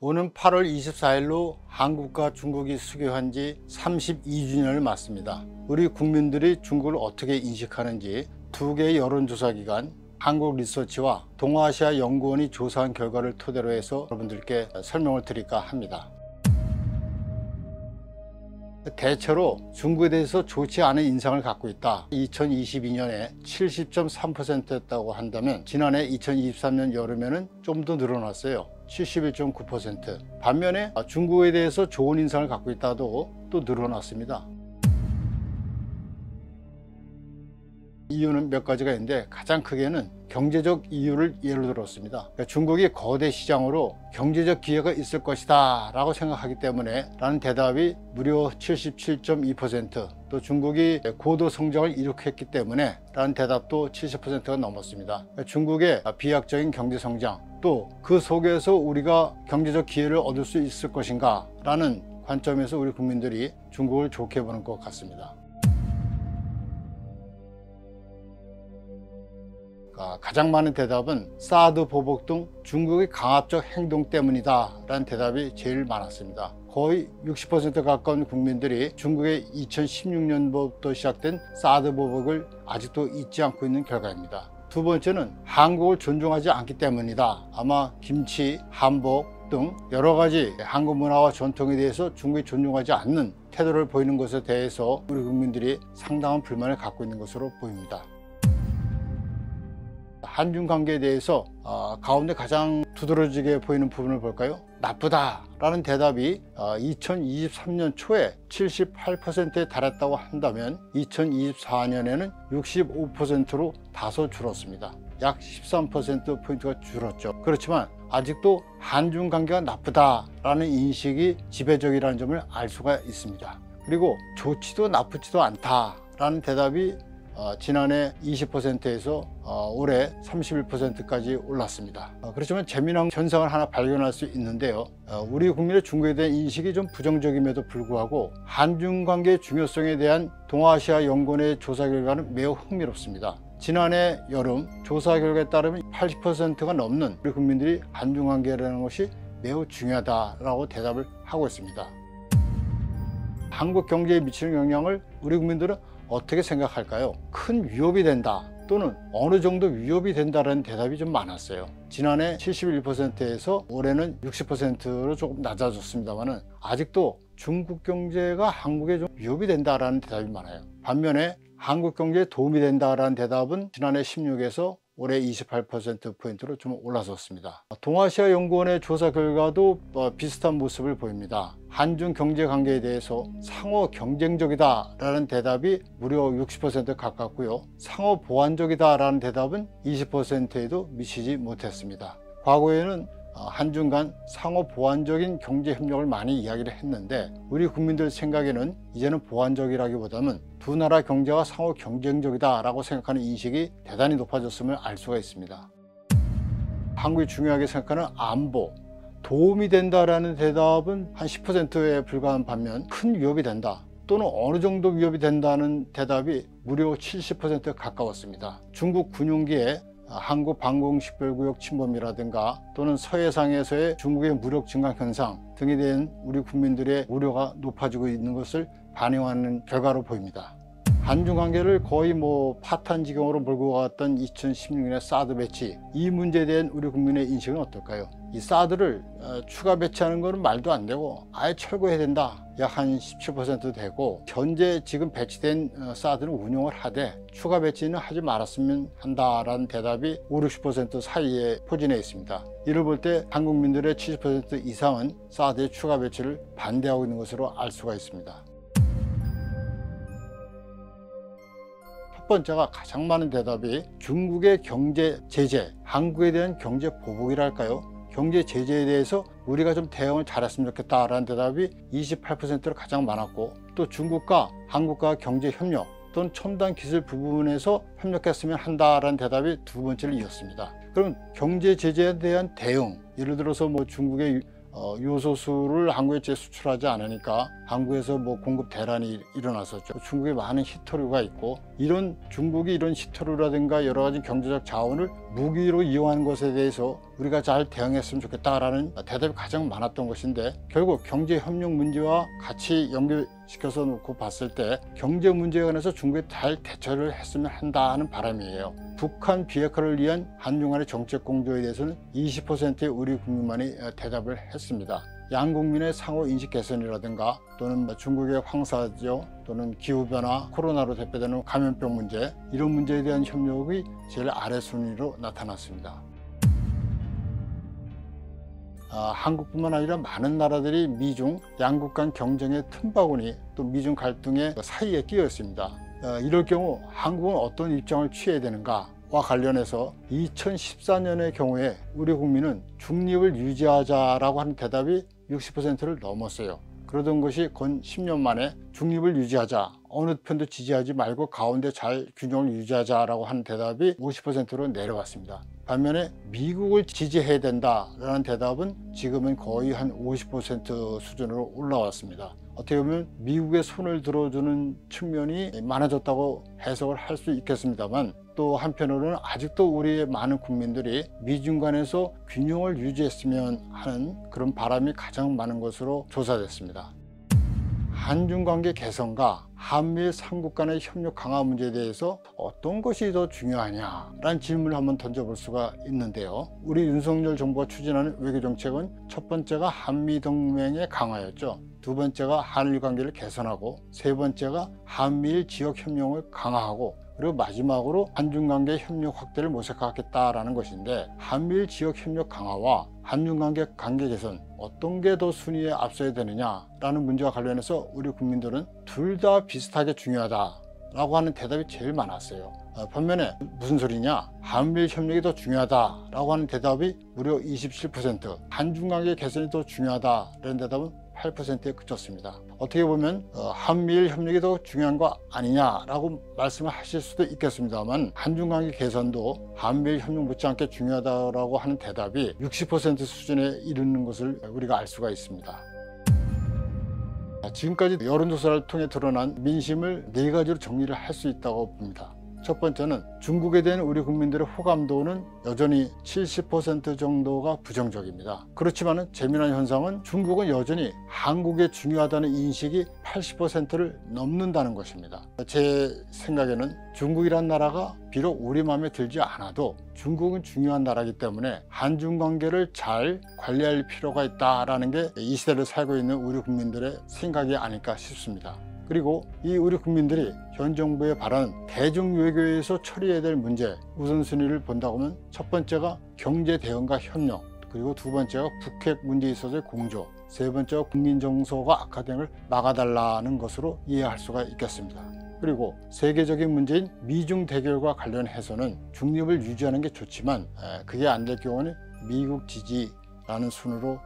오는 8월 24일로 한국과 중국이 수교한 지 32주년을 맞습니다. 우리 국민들이 중국을 어떻게 인식하는지 두 개의 여론조사기관 한국리서치와 동아시아 연구원이 조사한 결과를 토대로 해서 여러분들께 설명을 드릴까 합니다. 대체로 중국에 대해서 좋지 않은 인상을 갖고 있다. 2022년에 70.3%였다고 한다면 지난해 2023년 여름에는 좀 더 늘어났어요. 71.9%. 반면에 중국에 대해서 좋은 인상을 갖고 있다도 또 늘어났습니다. 이유는 몇 가지가 있는데 가장 크게는 경제적 이유를 예로 들었습니다. 그러니까 중국이 거대 시장으로 경제적 기회가 있을 것이다 라고 생각하기 때문에 라는 대답이 무려 77.2%, 또 중국이 고도 성장을 이룩했기 때문에 라는 대답도 70%가 넘었습니다. 그러니까 중국의 비약적인 경제 성장, 또 그 속에서 우리가 경제적 기회를 얻을 수 있을 것인가 라는 관점에서 우리 국민들이 중국을 좋게 보는 것 같습니다. 가장 많은 대답은 사드 보복 등 중국의 강압적 행동 때문이다 라는 대답이 제일 많았습니다. 거의 60% 가까운 국민들이 중국의 2016년부터 시작된 사드 보복을 아직도 잊지 않고 있는 결과입니다. 두 번째는 한국을 존중하지 않기 때문이다. 아마 김치, 한복 등 여러 가지 한국 문화와 전통에 대해서 중국이 존중하지 않는 태도를 보이는 것에 대해서 우리 국민들이 상당한 불만을 갖고 있는 것으로 보입니다. 한중 관계에 대해서 가운데 가장 두드러지게 보이는 부분을 볼까요? 나쁘다 라는 대답이 2023년 초에 78%에 달했다고 한다면 2024년에는 65%로 다소 줄었습니다. 약 13%포인트가 줄었죠. 그렇지만 아직도 한중 관계가 나쁘다 라는 인식이 지배적이라는 점을 알 수가 있습니다. 그리고 좋지도 나쁘지도 않다 라는 대답이 지난해 20%에서 올해 31%까지 올랐습니다. 그렇지만 재미난 현상을 하나 발견할 수 있는데요. 우리 국민의 중국에 대한 인식이 좀 부정적임에도 불구하고 한중 관계의 중요성에 대한 동아시아 연구원의 조사 결과는 매우 흥미롭습니다. 지난해 여름 조사 결과에 따르면 80%가 넘는 우리 국민들이 한중 관계라는 것이 매우 중요하다라고 대답을 하고 있습니다. 한국 경제에 미치는 영향을 우리 국민들은 어떻게 생각할까요? 큰 위협이 된다 또는 어느 정도 위협이 된다는 대답이 좀 많았어요. 지난해 71%에서 올해는 60%로 조금 낮아졌습니다만 아직도 중국 경제가 한국에 좀 위협이 된다라는 대답이 많아요. 반면에 한국 경제에 도움이 된다라는 대답은 지난해 16에서 올해 28%포인트로 좀 올라섰습니다. 동아시아 연구원의 조사 결과도 비슷한 모습을 보입니다. 한중 경제 관계에 대해서 상호 경쟁적이다 라는 대답이 무려 60% 가깝고요. 상호 보완적이다 라는 대답은 20%에도 미치지 못했습니다. 과거에는 한중 간 상호 보완적인 경제 협력을 많이 이야기를 했는데 우리 국민들 생각에는 이제는 보완적이라기보다는 두 나라 경제가 상호 경쟁적이다 라고 생각하는 인식이 대단히 높아졌음을 알 수가 있습니다. 한국이 중요하게 생각하는 안보, 도움이 된다라는 대답은 한 10%에 불과한 반면 큰 위협이 된다 또는 어느 정도 위협이 된다는 대답이 무려 70%에 가까웠습니다. 중국 군용기에 한국 방공식별구역 침범이라든가 또는 서해상에서의 중국의 무력 증강 현상 등에 대한 우리 국민들의 우려가 높아지고 있는 것을 반영하는 결과로 보입니다. 한중 관계를 거의 파탄 지경으로 몰고 갔던 2016년의 사드 배치, 이 문제에 대한 우리 국민의 인식은 어떨까요? 이 사드를 추가 배치하는 것은 말도 안 되고 아예 철거해야 된다. 약 한 17% 되고 현재 지금 배치된 사드는 운용을 하되 추가 배치는 하지 말았으면 한다라는 대답이 50-60% 사이에 포진해 있습니다. 이를 볼 때 한국민들의 70% 이상은 사드의 추가 배치를 반대하고 있는 것으로 알 수가 있습니다. 첫 번째가 가장 많은 대답이 중국의 경제 제재, 한국에 대한 경제 보복이랄까요? 경제 제재에 대해서 우리가 좀 대응을 잘했으면 좋겠다라는 대답이 28%로 가장 많았고, 또 중국과 한국과 경제 협력 또는 첨단 기술 부분에서 협력했으면 한다라는 대답이 두 번째를 이었습니다. 그럼 경제 제재에 대한 대응, 예를 들어서 중국의 요소수를 한국에 재수출하지 않으니까 한국에서 뭐 공급 대란이 일어났었죠. 중국에 많은 히토류가 있고, 이런 중국이 이런 히토류라든가 여러 가지 경제적 자원을 무기로 이용하는 것에 대해서 우리가 잘 대응했으면 좋겠다라는 대답이 가장 많았던 것인데, 결국 경제협력 문제와 같이 연결시켜서 놓고 봤을 때 경제 문제에 관해서 중국이 잘 대처를 했으면 한다는 바람이에요. 북한 비핵화를 위한 한중 간의 정책 공조에 대해서는 20%의 우리 국민만이 대답을 했습니다. 양국민의 상호 인식 개선이라든가 또는 중국의 황사죠, 또는 기후변화, 코로나로 대표되는 감염병 문제, 이런 문제에 대한 협력이 제일 아래 순위로 나타났습니다. 한국뿐만 아니라 많은 나라들이 미중 양국 간 경쟁의 틈바구니, 또 미중 갈등의 사이에 끼어 있습니다. 이럴 경우 한국은 어떤 입장을 취해야 되는가 와 관련해서 2014년의 경우에 우리 국민은 중립을 유지하자라고 하는 대답이 60%를 넘었어요. 그러던 것이 건 10년 만에 중립을 유지하자, 어느 편도 지지하지 말고 가운데 잘 균형을 유지하자라고 하는 대답이 50%로 내려왔습니다. 반면에 미국을 지지해야 된다라는 대답은 지금은 거의 한 50% 수준으로 올라왔습니다. 어떻게 보면 미국의 손을 들어주는 측면이 많아졌다고 해석을 할 수 있겠습니다만, 또 한편으로는 아직도 우리의 많은 국민들이 미중 간에서 균형을 유지했으면 하는 그런 바람이 가장 많은 것으로 조사됐습니다. 한중 관계 개선과 한미일 3국 간의 협력 강화 문제에 대해서 어떤 것이 더 중요하냐라는 질문을 한번 던져볼 수가 있는데요. 우리 윤석열 정부가 추진하는 외교정책은 첫 번째가 한미동맹의 강화였죠. 두 번째가 한일 관계를 개선하고, 세 번째가 한미일 지역협력을 강화하고, 그리고 마지막으로 한중관계 협력 확대를 모색하겠다라는 것인데, 한미일 지역협력 강화와 한중관계 관계 개선 어떤 게 더 순위에 앞서야 되느냐라는 문제와 관련해서 우리 국민들은 둘 다 비슷하게 중요하다라고 하는 대답이 제일 많았어요. 반면에 무슨 소리냐, 한미일 협력이 더 중요하다라고 하는 대답이 무려 27%, 한중관계 개선이 더 중요하다라는 대답은 8%에 그쳤습니다. 어떻게 보면 한미일 협력이 더 중요한 거 아니냐라고 말씀을 하실 수도 있겠습니다만, 한중관계 개선도 한미일 협력 못지않게 중요하다고 하는 대답이 60% 수준에 이르는 것을 우리가 알 수가 있습니다. 지금까지 여론조사를 통해 드러난 민심을 네 가지로 정리를 할 수 있다고 봅니다. 첫 번째는 중국에 대한 우리 국민들의 호감도는 여전히 70% 정도가 부정적입니다. 그렇지만 재미난 현상은 중국은 여전히 한국이 중요하다는 인식이 80%를 넘는다는 것입니다. 제 생각에는 중국이란 나라가 비록 우리 마음에 들지 않아도 중국은 중요한 나라이기 때문에 한중 관계를 잘 관리할 필요가 있다는 게 이 시대를 살고 있는 우리 국민들의 생각이 아닐까 싶습니다. 그리고 이 우리 국민들이 현 정부의 바라는 대중 외교에서 처리해야 될 문제 우선순위를 본다고 하면, 첫 번째가 경제 대응과 협력, 그리고 두 번째가 북핵 문제에 있어서의 공조, 세 번째가 국민 정서가 악화되는 걸 막아달라는 것으로 이해할 수가 있겠습니다. 그리고 세계적인 문제인 미중 대결과 관련해서는 중립을 유지하는 게 좋지만, 그게 안 될 경우는 미국 지지라는 순으로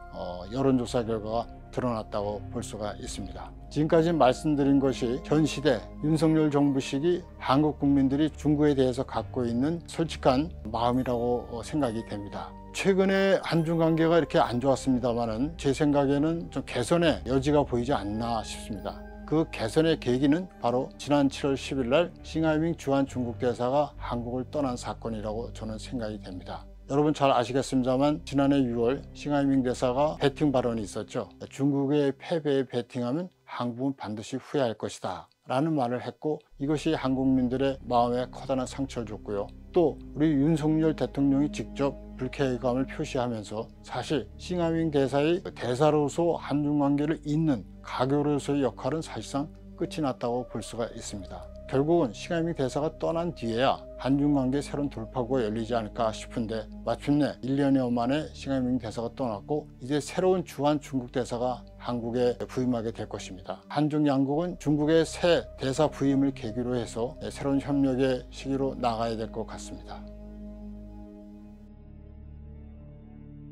여론조사 결과가 드러났다고 볼 수가 있습니다. 지금까지 말씀드린 것이 현 시대 윤석열 정부 시기 한국 국민들이 중국에 대해서 갖고 있는 솔직한 마음이라고 생각이 됩니다. 최근에 한중 관계가 이렇게 안 좋았습니다만은 제 생각에는 좀 개선의 여지가 보이지 않나 싶습니다. 그 개선의 계기는 바로 지난 7월 10일 날 싱하이밍 주한 중국 대사가 한국을 떠난 사건이라고 저는 생각이 됩니다. 여러분 잘 아시겠습니다만 지난해 6월 싱하이밍 대사가 배팅 발언이 있었죠. 중국의 패배에 배팅하면 한국은 반드시 후회할 것이다 라는 말을 했고, 이것이 한국민들의 마음에 커다란 상처를 줬고요. 또 우리 윤석열 대통령이 직접 불쾌감을 표시하면서 사실 싱하이밍 대사의 대사로서 한중관계를 잇는 가교로서의 역할은 사실상 끝이 났다고 볼 수가 있습니다. 결국은 싱하이밍 대사가 떠난 뒤에야 한중관계의 새로운 돌파구가 열리지 않을까 싶은데, 마침내 1년여 만에 싱하이밍 대사가 떠났고 이제 새로운 주한 중국 대사가 한국에 부임하게 될 것입니다. 한중 양국은 중국의 새 대사 부임을 계기로 해서 새로운 협력의 시기로 나가야 될 것 같습니다.